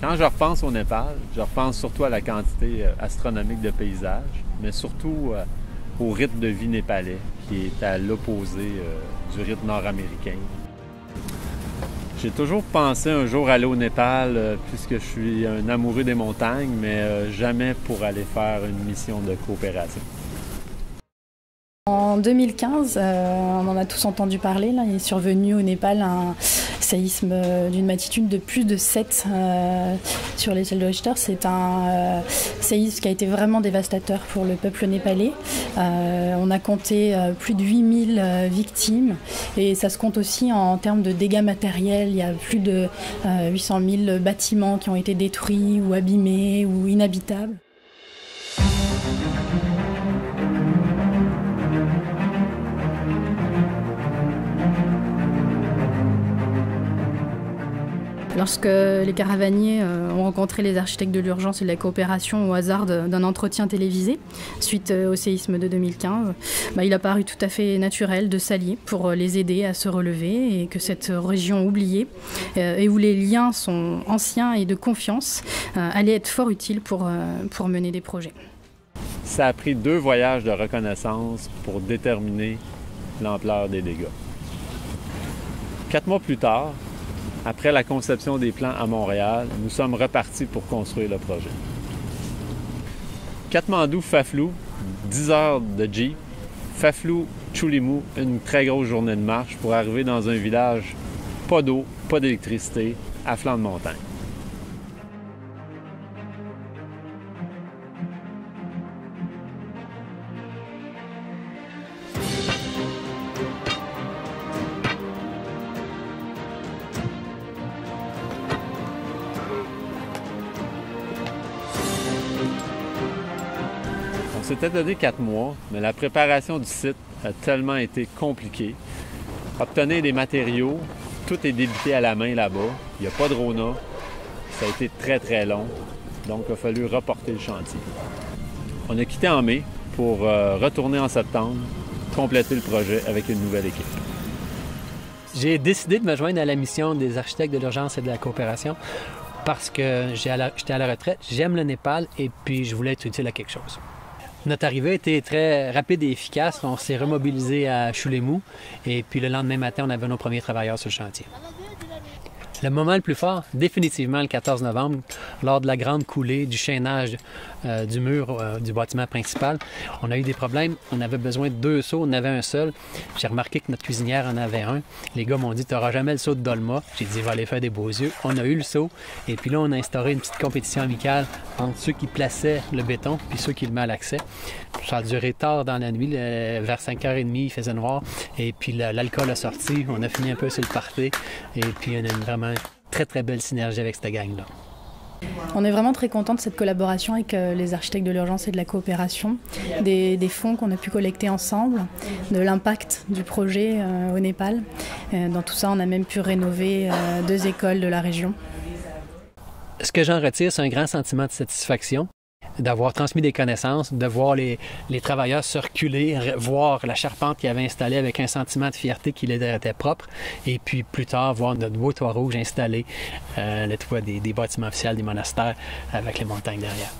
Quand je repense au Népal, je repense surtout à la quantité astronomique de paysages, mais surtout au rythme de vie népalais, qui est à l'opposé du rythme nord-américain. J'ai toujours pensé un jour aller au Népal, puisque je suis un amoureux des montagnes, mais jamais pour aller faire une mission de coopération. En 2015, on en a tous entendu parler, là, il est survenu au Népal un séisme d'une magnitude de plus de 7 sur l'échelle de Richter. C'est un séisme qui a été vraiment dévastateur pour le peuple népalais. On a compté plus de 8000 victimes et ça se compte aussi en termes de dégâts matériels. Il y a plus de 800 000 bâtiments qui ont été détruits ou abîmés ou inhabitables. Lorsque les caravaniers ont rencontré les architectes de l'urgence et de la coopération au hasard d'un entretien télévisé suite au séisme de 2015, il a paru tout à fait naturel de s'allier pour les aider à se relever et que cette région oubliée et où les liens sont anciens et de confiance allait être fort utile pour mener des projets. Ça a pris 2 voyages de reconnaissance pour déterminer l'ampleur des dégâts. 4 mois plus tard, après la conception des plans à Montréal, nous sommes repartis pour construire le projet. Katmandou-Faflou, 10 heures de Jeep. Faflou-Tchoulimou, une très grosse journée de marche pour arriver dans un village pas d'eau, pas d'électricité, à flanc de montagne. On s'était donné 4 mois, mais la préparation du site a tellement été compliquée. Obtenir des matériaux, tout est débité à la main là-bas. Il n'y a pas de Rona. Ça a été très, très long. Donc, il a fallu reporter le chantier. On a quitté en mai pour retourner en septembre, compléter le projet avec une nouvelle équipe. J'ai décidé de me joindre à la mission des architectes de l'urgence et de la coopération parce que j'étais à la retraite, j'aime le Népal et puis je voulais être utile à quelque chose. Notre arrivée a été très rapide et efficace. On s'est remobilisé à Tchoulimou et puis le lendemain matin, on avait nos premiers travailleurs sur le chantier. Le moment le plus fort, définitivement le 14 novembre, lors de la grande coulée du chaînage du mur du bâtiment principal. On a eu des problèmes, on avait besoin de 2 seaux, on en avait un seul. J'ai remarqué que notre cuisinière en avait un. Les gars m'ont dit « tu n'auras jamais le seau de dolma ». J'ai dit « va aller faire des beaux yeux ». On a eu le seau et puis là, on a instauré une petite compétition amicale entre ceux qui plaçaient le béton puis ceux qui le malaxaient. Ça a duré tard dans la nuit, vers 5h30, il faisait noir. Et puis l'alcool a sorti, on a fini un peu sur le party. Et puis on a vraiment une très très belle synergie avec cette gang-là. On est vraiment très content de cette collaboration avec les architectes de l'urgence et de la coopération, des fonds qu'on a pu collecter ensemble, de l'impact du projet au Népal. Dans tout ça, on a même pu rénover 2 écoles de la région. Ce que j'en retire, c'est un grand sentiment de satisfaction d'avoir transmis des connaissances, de voir les travailleurs se reculer, voir la charpente qu'ils avaient installée avec un sentiment de fierté qu'il était propre, et puis plus tard, voir notre beau toit rouge installé, le toit des bâtiments officiels des monastères avec les montagnes derrière.